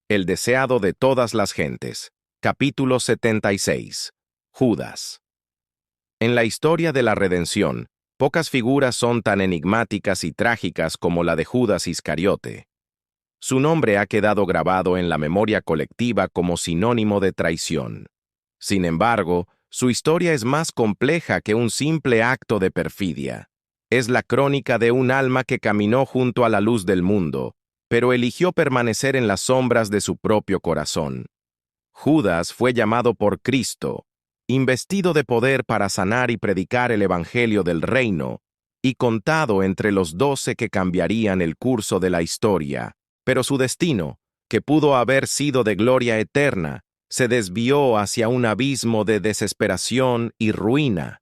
el deseado de todas las gentes. Capítulo 76. Judas. En la historia de la redención, pocas figuras son tan enigmáticas y trágicas como la de Judas Iscariote. Su nombre ha quedado grabado en la memoria colectiva como sinónimo de traición. Sin embargo, su historia es más compleja que un simple acto de perfidia. Es la crónica de un alma que caminó junto a la luz del mundo, pero eligió permanecer en las sombras de su propio corazón. Judas fue llamado por Cristo, investido de poder para sanar y predicar el Evangelio del Reino, y contado entre los 12 que cambiarían el curso de la historia. Pero su destino, que pudo haber sido de gloria eterna, se desvió hacia un abismo de desesperación y ruina.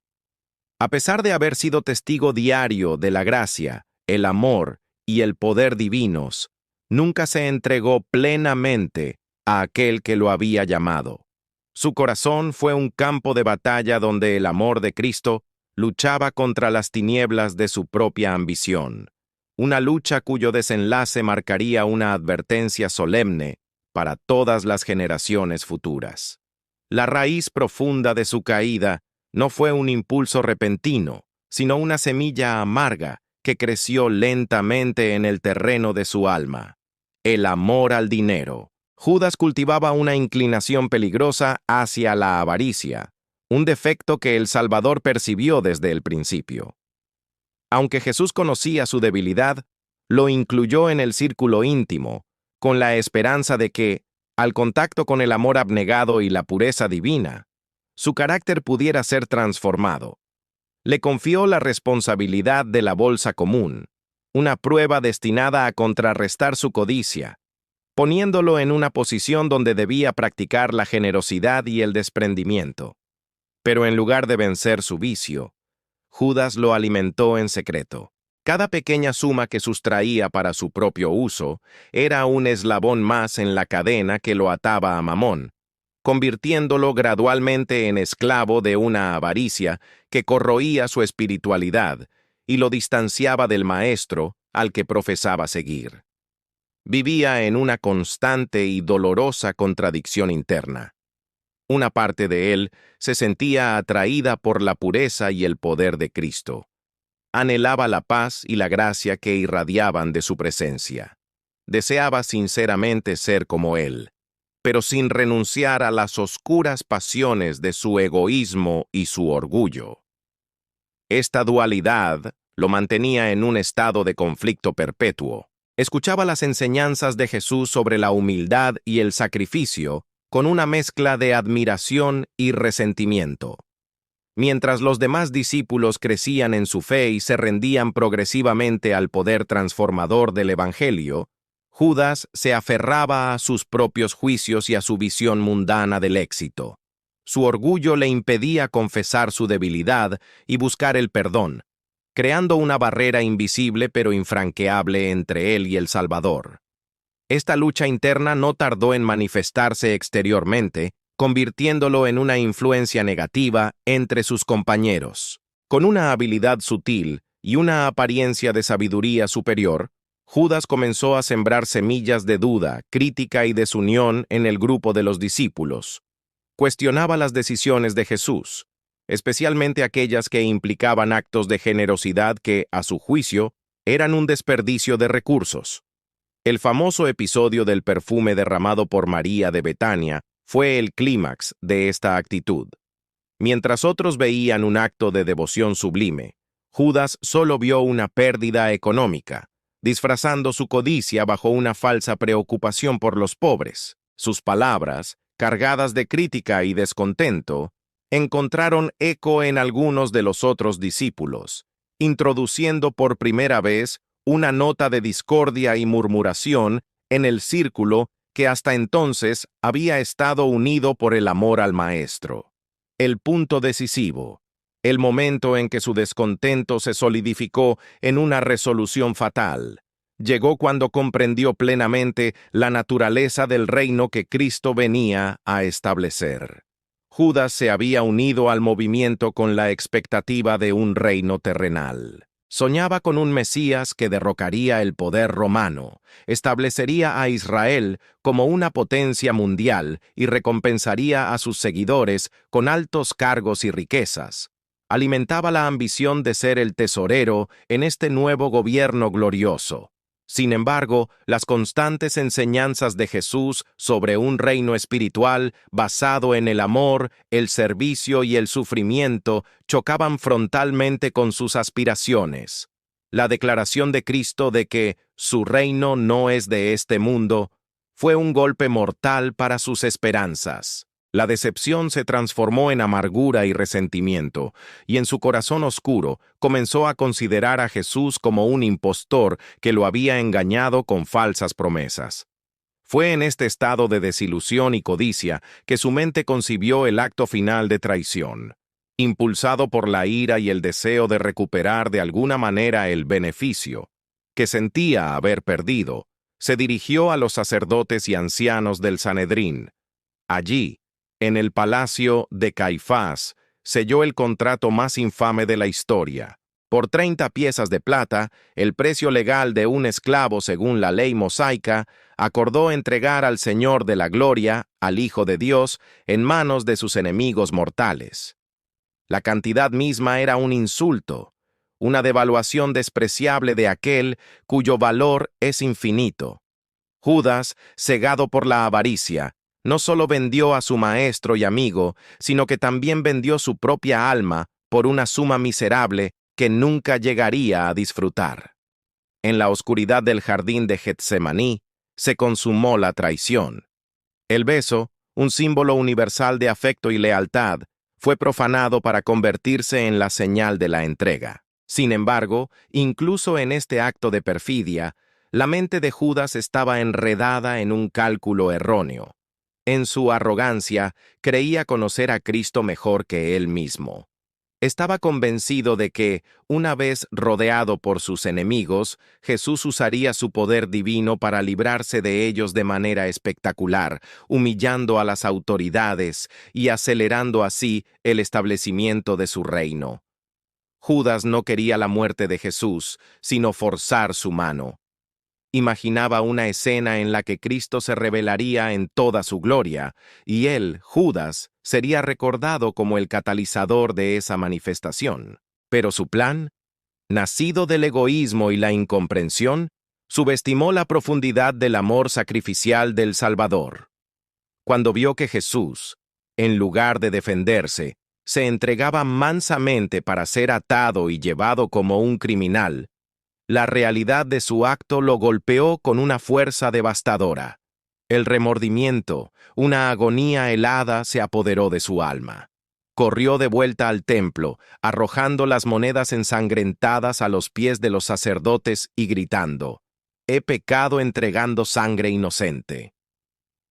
A pesar de haber sido testigo diario de la gracia, el amor y el poder divinos, nunca se entregó plenamente a aquel que lo había llamado. Su corazón fue un campo de batalla donde el amor de Cristo luchaba contra las tinieblas de su propia ambición. Una lucha cuyo desenlace marcaría una advertencia solemne para todas las generaciones futuras. La raíz profunda de su caída no fue un impulso repentino, sino una semilla amarga que creció lentamente en el terreno de su alma. El amor al dinero. Judas cultivaba una inclinación peligrosa hacia la avaricia, un defecto que el Salvador percibió desde el principio. Aunque Jesús conocía su debilidad, lo incluyó en el círculo íntimo, con la esperanza de que, al contacto con el amor abnegado y la pureza divina, su carácter pudiera ser transformado. Le confió la responsabilidad de la bolsa común, una prueba destinada a contrarrestar su codicia, poniéndolo en una posición donde debía practicar la generosidad y el desprendimiento. Pero en lugar de vencer su vicio, Judas lo alimentó en secreto. Cada pequeña suma que sustraía para su propio uso era un eslabón más en la cadena que lo ataba a Mamón, convirtiéndolo gradualmente en esclavo de una avaricia que corroía su espiritualidad y lo distanciaba del Maestro al que profesaba seguir. Vivía en una constante y dolorosa contradicción interna. Una parte de él se sentía atraída por la pureza y el poder de Cristo. Anhelaba la paz y la gracia que irradiaban de su presencia. Deseaba sinceramente ser como Él, pero sin renunciar a las oscuras pasiones de su egoísmo y su orgullo. Esta dualidad lo mantenía en un estado de conflicto perpetuo. Escuchaba las enseñanzas de Jesús sobre la humildad y el sacrificio con una mezcla de admiración y resentimiento. Mientras los demás discípulos crecían en su fe y se rendían progresivamente al poder transformador del Evangelio, Judas se aferraba a sus propios juicios y a su visión mundana del éxito. Su orgullo le impedía confesar su debilidad y buscar el perdón, creando una barrera invisible pero infranqueable entre él y el Salvador. Esta lucha interna no tardó en manifestarse exteriormente, convirtiéndolo en una influencia negativa entre sus compañeros. Con una habilidad sutil y una apariencia de sabiduría superior, Judas comenzó a sembrar semillas de duda, crítica y desunión en el grupo de los discípulos. Cuestionaba las decisiones de Jesús, especialmente aquellas que implicaban actos de generosidad que, a su juicio, eran un desperdicio de recursos. El famoso episodio del perfume derramado por María de Betania fue el clímax de esta actitud. Mientras otros veían un acto de devoción sublime, Judas solo vio una pérdida económica, disfrazando su codicia bajo una falsa preocupación por los pobres. Sus palabras, cargadas de crítica y descontento, encontraron eco en algunos de los otros discípulos, introduciendo por primera vez una nota de discordia y murmuración en el círculo que hasta entonces había estado unido por el amor al Maestro. El punto decisivo, el momento en que su descontento se solidificó en una resolución fatal, llegó cuando comprendió plenamente la naturaleza del reino que Cristo venía a establecer. Judas se había unido al movimiento con la expectativa de un reino terrenal. Soñaba con un Mesías que derrocaría el poder romano, establecería a Israel como una potencia mundial y recompensaría a sus seguidores con altos cargos y riquezas. Alimentaba la ambición de ser el tesorero en este nuevo gobierno glorioso. Sin embargo, las constantes enseñanzas de Jesús sobre un reino espiritual basado en el amor, el servicio y el sufrimiento chocaban frontalmente con sus aspiraciones. La declaración de Cristo de que su reino no es de este mundo fue un golpe mortal para sus esperanzas. La decepción se transformó en amargura y resentimiento, y en su corazón oscuro comenzó a considerar a Jesús como un impostor que lo había engañado con falsas promesas. Fue en este estado de desilusión y codicia que su mente concibió el acto final de traición. Impulsado por la ira y el deseo de recuperar de alguna manera el beneficio que sentía haber perdido, se dirigió a los sacerdotes y ancianos del Sanedrín. Allí, en el palacio de Caifás, selló el contrato más infame de la historia. Por 30 piezas de plata, el precio legal de un esclavo según la ley mosaica, acordó entregar al Señor de la Gloria, al Hijo de Dios, en manos de sus enemigos mortales. La cantidad misma era un insulto, una devaluación despreciable de aquel cuyo valor es infinito. Judas, cegado por la avaricia, no solo vendió a su maestro y amigo, sino que también vendió su propia alma por una suma miserable que nunca llegaría a disfrutar. En la oscuridad del jardín de Getsemaní se consumó la traición. El beso, un símbolo universal de afecto y lealtad, fue profanado para convertirse en la señal de la entrega. Sin embargo, incluso en este acto de perfidia, la mente de Judas estaba enredada en un cálculo erróneo. En su arrogancia, creía conocer a Cristo mejor que él mismo. Estaba convencido de que, una vez rodeado por sus enemigos, Jesús usaría su poder divino para librarse de ellos de manera espectacular, humillando a las autoridades y acelerando así el establecimiento de su reino. Judas no quería la muerte de Jesús, sino forzar su mano. Imaginaba una escena en la que Cristo se revelaría en toda su gloria, y él, Judas, sería recordado como el catalizador de esa manifestación. Pero su plan, nacido del egoísmo y la incomprensión, subestimó la profundidad del amor sacrificial del Salvador. Cuando vio que Jesús, en lugar de defenderse, se entregaba mansamente para ser atado y llevado como un criminal, la realidad de su acto lo golpeó con una fuerza devastadora. El remordimiento, una agonía helada, se apoderó de su alma. Corrió de vuelta al templo, arrojando las monedas ensangrentadas a los pies de los sacerdotes y gritando: «He pecado entregando sangre inocente».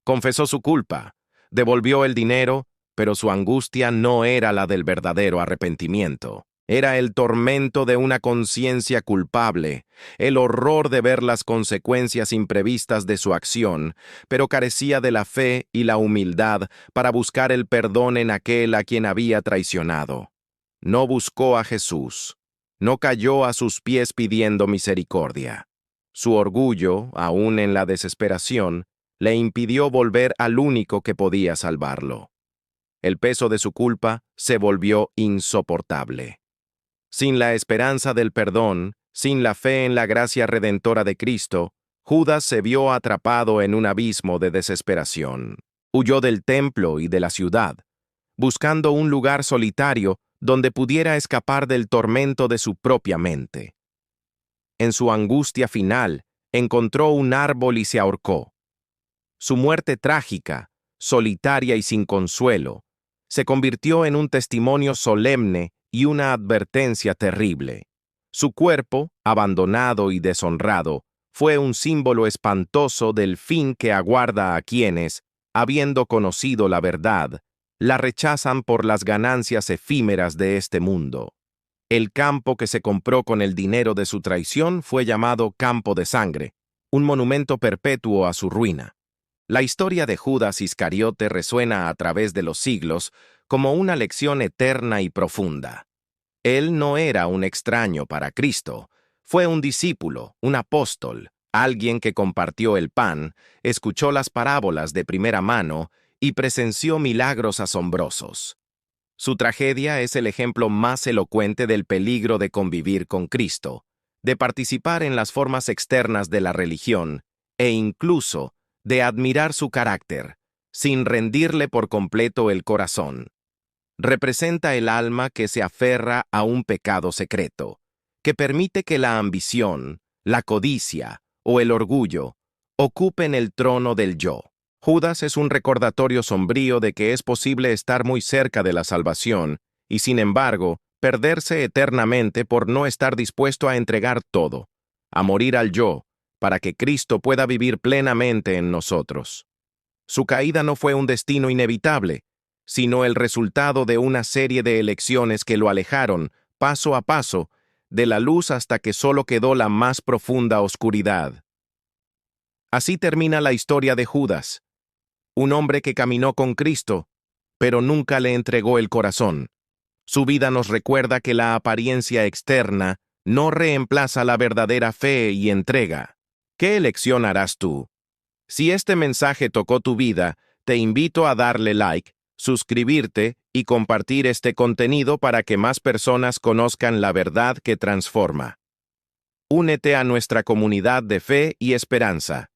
Confesó su culpa, devolvió el dinero, pero su angustia no era la del verdadero arrepentimiento. Era el tormento de una conciencia culpable, el horror de ver las consecuencias imprevistas de su acción, pero carecía de la fe y la humildad para buscar el perdón en aquel a quien había traicionado. No buscó a Jesús, no cayó a sus pies pidiendo misericordia. Su orgullo, aún en la desesperación, le impidió volver al único que podía salvarlo. El peso de su culpa se volvió insoportable. Sin la esperanza del perdón, sin la fe en la gracia redentora de Cristo, Judas se vio atrapado en un abismo de desesperación. Huyó del templo y de la ciudad, buscando un lugar solitario donde pudiera escapar del tormento de su propia mente. En su angustia final, encontró un árbol y se ahorcó. Su muerte trágica, solitaria y sin consuelo, se convirtió en un testimonio solemne y una advertencia terrible. Su cuerpo, abandonado y deshonrado, fue un símbolo espantoso del fin que aguarda a quienes, habiendo conocido la verdad, la rechazan por las ganancias efímeras de este mundo. El campo que se compró con el dinero de su traición fue llamado Campo de Sangre, un monumento perpetuo a su ruina. La historia de Judas Iscariote resuena a través de los siglos como una lección eterna y profunda. Él no era un extraño para Cristo, fue un discípulo, un apóstol, alguien que compartió el pan, escuchó las parábolas de primera mano y presenció milagros asombrosos. Su tragedia es el ejemplo más elocuente del peligro de convivir con Cristo, de participar en las formas externas de la religión e incluso de admirar su carácter, sin rendirle por completo el corazón. Representa el alma que se aferra a un pecado secreto, que permite que la ambición, la codicia o el orgullo ocupen el trono del yo. Judas es un recordatorio sombrío de que es posible estar muy cerca de la salvación y, sin embargo, perderse eternamente por no estar dispuesto a entregar todo, a morir al yo, para que Cristo pueda vivir plenamente en nosotros. Su caída no fue un destino inevitable, sino el resultado de una serie de elecciones que lo alejaron, paso a paso, de la luz hasta que solo quedó la más profunda oscuridad. Así termina la historia de Judas, un hombre que caminó con Cristo, pero nunca le entregó el corazón. Su vida nos recuerda que la apariencia externa no reemplaza la verdadera fe y entrega. ¿Qué elección harás tú? Si este mensaje tocó tu vida, te invito a darle like, suscribirte y compartir este contenido para que más personas conozcan la verdad que transforma. Únete a nuestra comunidad de fe y esperanza.